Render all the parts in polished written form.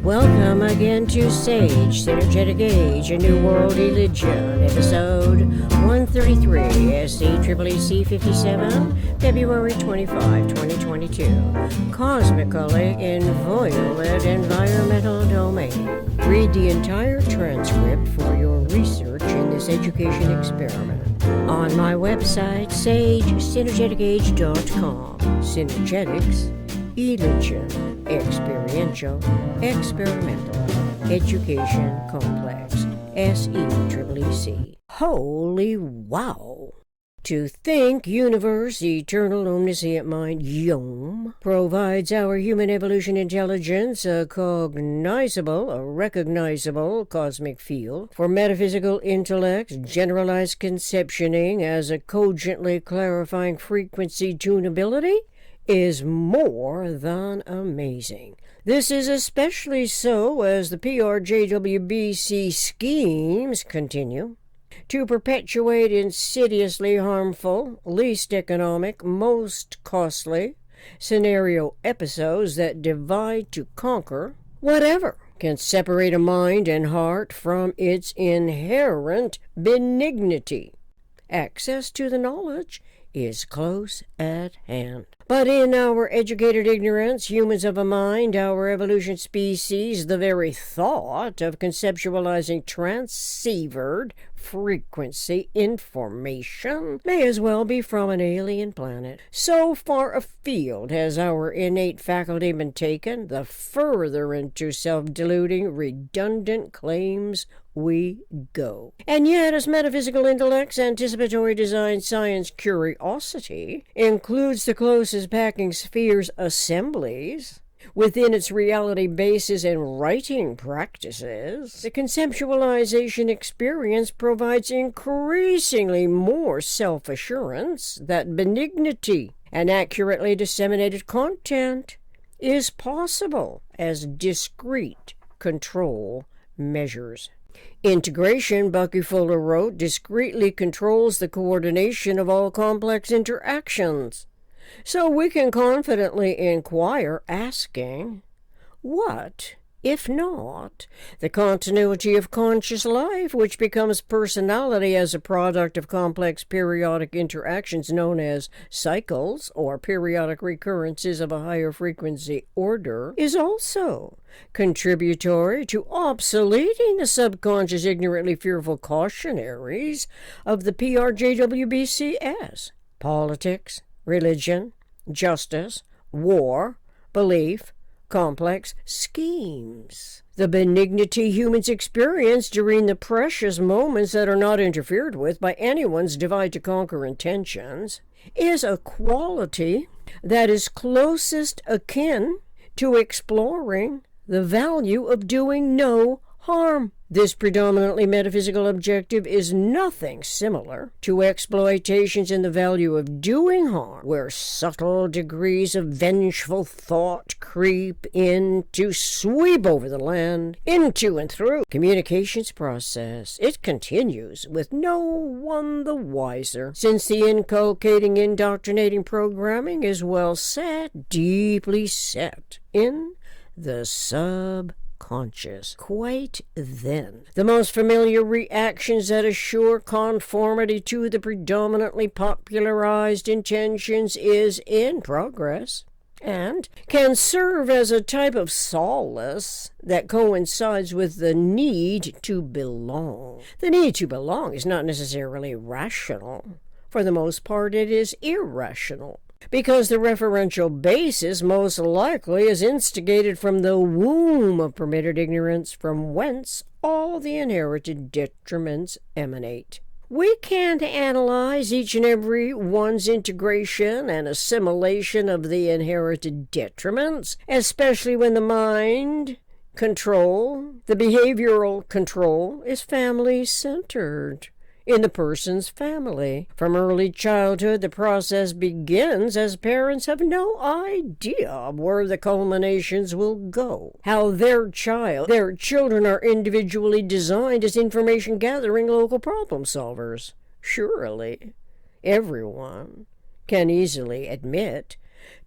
Welcome again to Sage, Synergetic Age, A New World Religion, episode 133, SCEEC 57, February 25, 2022. Cosmically Inviolate Environmental Domain. Read the entire transcript for your research in this education experiment on my website, sagesynergeticage.com. Synergetics, religion, experiential, experimental, education, complex, SEEEC. Holy wow! To think Universe Eternal Omniscient Mind, UEOM, provides our human evolution intelligence a cognizable, a recognizable cosmic field for metaphysical intellect, generalized conceptioning as a cogently clarifying frequency tunability is more than amazing. This is especially so as the PRJWBCSchemes continue to perpetuate insidiously harmful, least economic, most costly scenario episodes that divide to conquer whatever can separate a mind and heart from its inherent benignity. Access to the knowledge is close at hand. But in our educated ignorance, humans of a mind, our evolution species, the very thought of conceptualizing transceivered frequency information may as well be from an alien planet. So far afield has our innate faculty been taken, the further into self-deluding, redundant claims we go. And yet, as metaphysical intellect's anticipatory design science curiosity includes the closest packing sphere's assemblies within its reality bases and writing practices, the conceptualization experience provides increasingly more self-assurance that benignity and accurately disseminated content is possible as discrete control measures. Integration, Bucky Fuller wrote, discretely controls the coordination of all complex interactions. So we can confidently inquire, asking, what, if not, the continuity of conscious life, which becomes personality as a product of complex periodic interactions known as cycles or periodic recurrences of a higher frequency order, is also contributory to obsoleting the subconscious ignorantly fearful cautionaries of the PRJWBCS, politics, religion, justice, war, belief, complex schemes. The benignity humans experience during the precious moments that are not interfered with by anyone's divide-to-conquer intentions is a quality that is closest akin to exploring the value of doing no harm. This predominantly metaphysical objective is nothing similar to exploitations in the value of doing harm, where subtle degrees of vengeful thought creep in to sweep over the land, into and through communications process. It continues with no one the wiser, since the inculcating, indoctrinating programming is well set, deeply set in the subconscious. Quite then, the most familiar reactions that assure conformity to the predominantly popularized intentions is in progress and can serve as a type of solace that coincides with the need to belong. The need to belong is not necessarily rational. For the most part, it is irrational, because the referential basis most likely is instigated from the womb of permitted ignorance, from whence all the inherited detriments emanate. We can't analyze each and every one's integration and assimilation of the inherited detriments, especially when the mind control, the behavioral control, is family-centered. In the person's family. From early childhood, the process begins as parents have no idea of where the culminations will go, how their children are individually designed as information-gathering local problem solvers. Surely, everyone can easily admit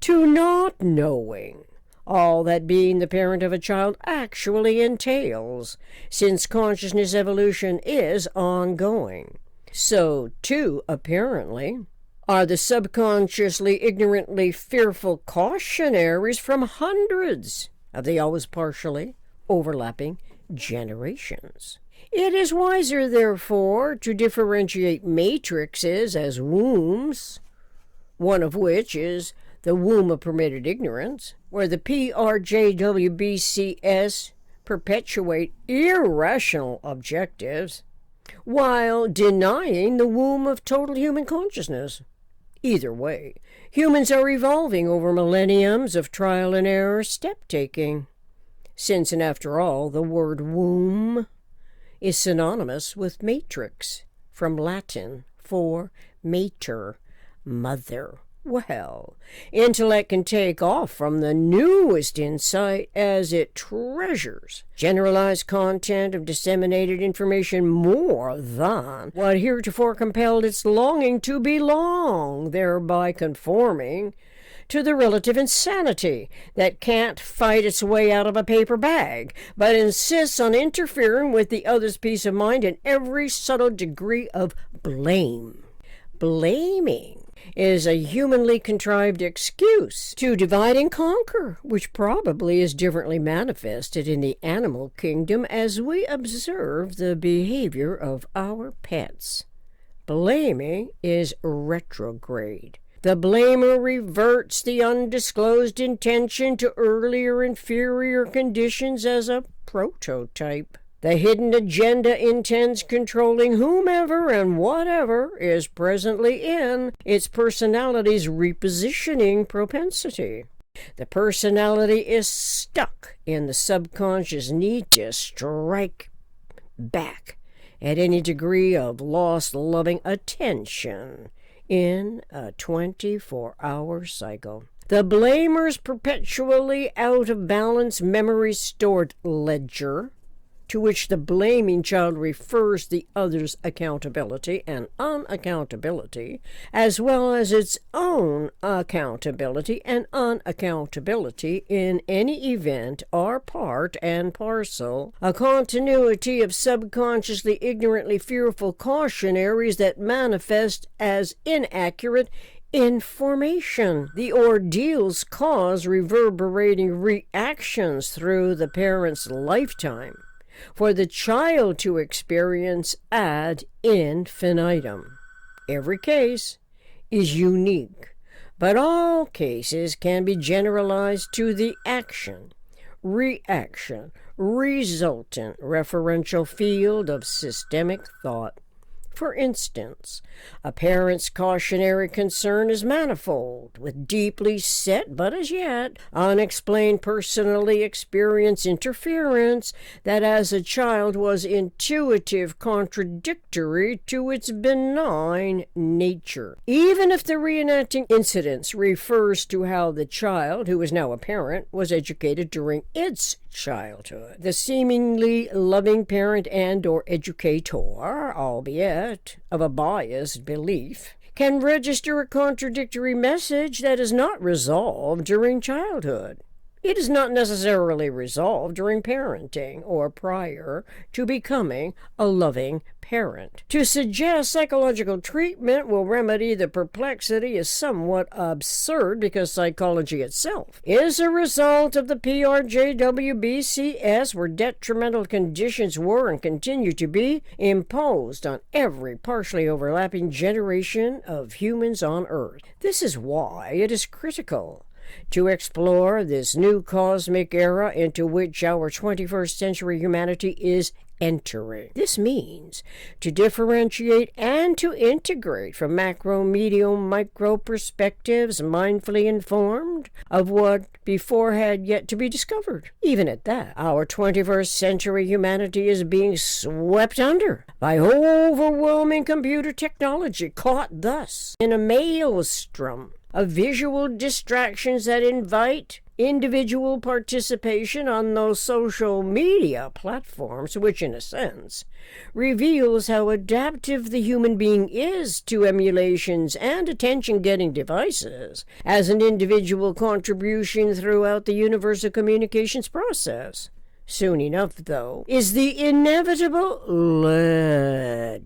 to not knowing all that being the parent of a child actually entails, since consciousness evolution is ongoing. So, too, apparently, are the subconsciously, ignorantly fearful cautionaries from hundreds of the always partially overlapping generations. It is wiser, therefore, to differentiate matrices as wombs, one of which is the womb of permitted ignorance, where the PRJWBCS perpetuate irrational objectives, while denying the womb of total human consciousness. Either way, humans are evolving over millenniums of trial and error step-taking, since and after all, the word womb is synonymous with matrix, from Latin for mater, mother. Well, intellect can take off from the newest insight as it treasures generalized content of disseminated information more than what heretofore compelled its longing to belong, thereby conforming to the relative insanity that can't fight its way out of a paper bag, but insists on interfering with the other's peace of mind in every subtle degree of blame. Blaming is a humanly contrived excuse to divide and conquer, which probably is differently manifested in the animal kingdom as we observe the behavior of our pets. Blaming is retrograde. The blamer reverts the undisclosed intention to earlier inferior conditions as a prototype. The hidden agenda intends controlling whomever and whatever is presently in its personality's repositioning propensity. The personality is stuck in the subconscious need to strike back at any degree of lost loving attention in a 24-hour cycle. The blamer's perpetually out of balance memory stored ledger, to which the blaming child refers the other's accountability and unaccountability, as well as its own accountability and unaccountability in any event, are part and parcel, a continuity of subconsciously ignorantly fearful cautionaries that manifest as inaccurate information. The ordeals cause reverberating reactions through the parent's lifetime, for the child to experience ad infinitum. Every case is unique, but all cases can be generalized to the action, reaction, resultant referential field of systemic thought. For instance, a parent's cautionary concern is manifold, with deeply set but as yet unexplained personally experienced interference that as a child was intuitive contradictory to its benign nature. Even if the reenacting incidents refers to how the child, who is now a parent, was educated during its childhood, the seemingly loving parent and or educator, albeit of a biased belief, can register a contradictory message that is not resolved during childhood. It is not necessarily resolved during parenting or prior to becoming a loving parent. To suggest psychological treatment will remedy the perplexity is somewhat absurd because psychology itself is a result of the PRJWBCS, where detrimental conditions were and continue to be imposed on every partially overlapping generation of humans on Earth. This is why it is critical to explore this new cosmic era into which our 21st century humanity is entering. This means to differentiate and to integrate from macro, medium, micro perspectives, mindfully informed of what before had yet to be discovered. Even at that, our 21st century humanity is being swept under by overwhelming computer technology, caught thus in a maelstrom of visual distractions that invite individual participation on those social media platforms, which in a sense reveals how adaptive the human being is to emulations and attention-getting devices as an individual contribution throughout the universal communications process. Soon enough, though, is the inevitable letdown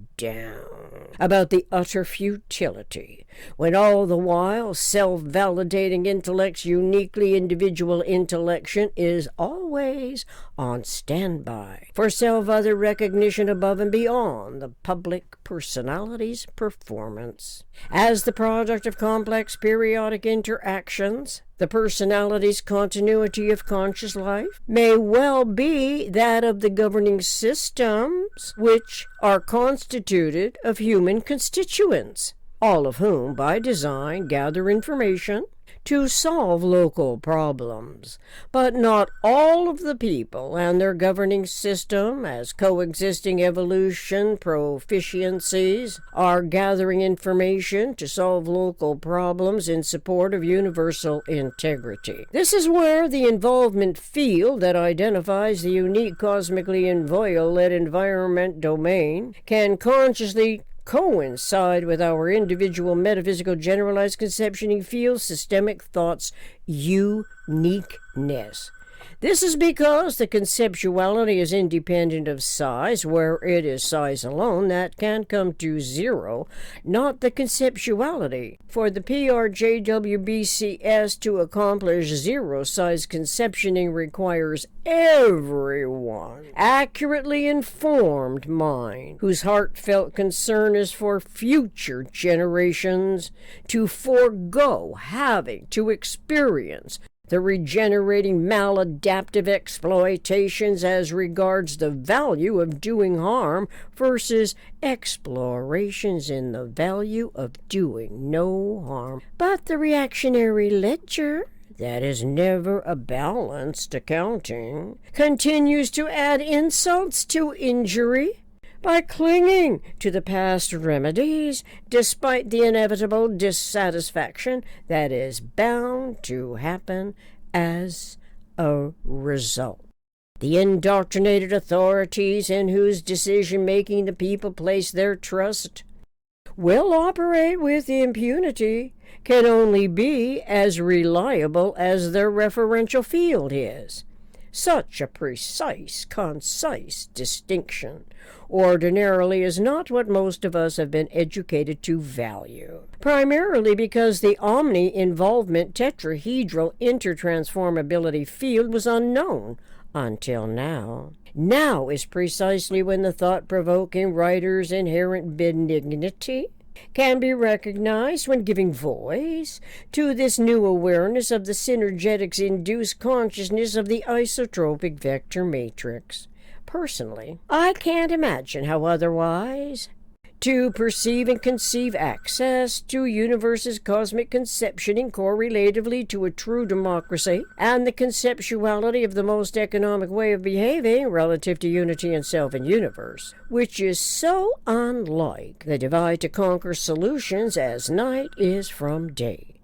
about the utter futility, when all the while self-validating intellect's uniquely individual intellection is always on standby for self-other recognition above and beyond the public personality's performance. As the product of complex periodic interactions, the personality's continuity of conscious life may well be that of the governing systems, which are constituted of human constituents, all of whom, by design, gather information to solve local problems. But not all of the people and their governing system, as coexisting evolution proficiencies, are gathering information to solve local problems in support of universal integrity. This is where the involvement field that identifies the unique cosmically inviolate environment domain can consciously coincide with our individual metaphysical generalized conceptioning field systemic thought's uniqueness. This is because the conceptuality is independent of size, where it is size alone that can come to zero, not the conceptuality. For the PRJWBCS to accomplish zero-size conceptioning requires everyone accurately informed mind, whose heartfelt concern is for future generations, to forego having to experience the regenerating maladaptive exploitations as regards the value of doing harm versus explorations in the value of doing no harm. But the reactionary ledger, that is never a balanced accounting, continues to add insults to injury by clinging to the past remedies, despite the inevitable dissatisfaction that is bound to happen as a result. The indoctrinated authorities in whose decision-making the people place their trust will operate with impunity, can only be as reliable as their referential field is. Such a precise, concise distinction ordinarily is not what most of us have been educated to value, primarily because the omni-involvement tetrahedral intertransformability field was unknown until now. Now is precisely when the thought-provoking writer's inherent benignity can be recognized when giving voice to this new awareness of the synergetics-induced consciousness of the isotropic vector matrix. Personally, I can't imagine how otherwise to perceive and conceive access to universe's cosmic conceptioning correlatively to a true democracy and the conceptuality of the most economic way of behaving relative to unity and self and universe, which is so unlike the divide to conquer solutions as night is from day.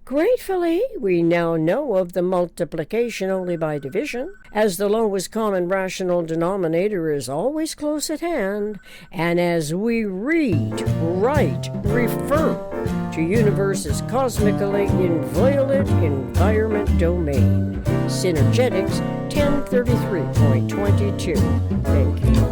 Gratefully, we now know of the multiplication only by division, as the lowest common rational denominator is always close at hand, and as we read, write, refer to Universe's cosmically inviolate environment domain. Synergetics 1033.22. Thank you.